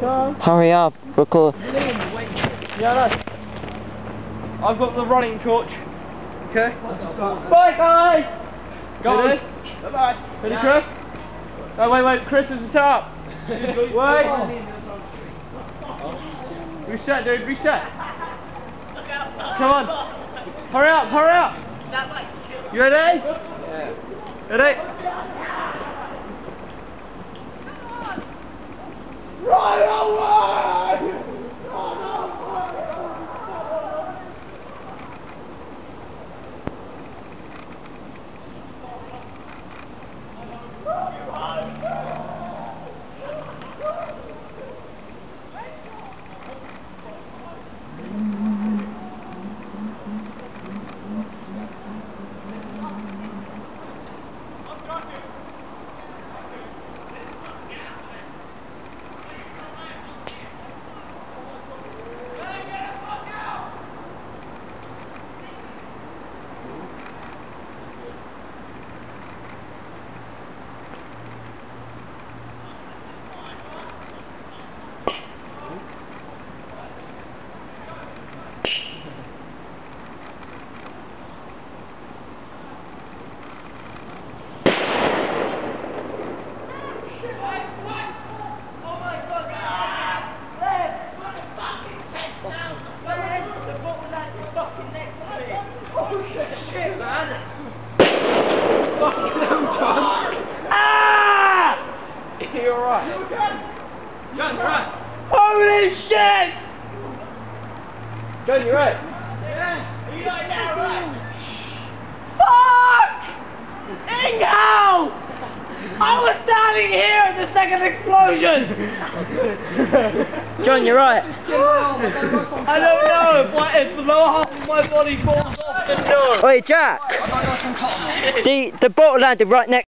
Hurry up, record. Yeah, no. I've got the running torch. Okay. Bye, guys. Go on. Bye. Ready, Chris? Oh, wait, Chris, there's a setup. Wait. Reset, dude, reset. Come on. Hurry up. You ready? Yeah. Ready? Right away! Shit, man! Fucking hell, John! Ah! You alright? John, you right? Holy shit! John, you right? Yeah. Are you like that, right? Fuck! Ingo! I was standing here at the second explosion! John, you're right. I don't know if the lower half of my body falls off the door. Wait, Jack. The bottle landed right next.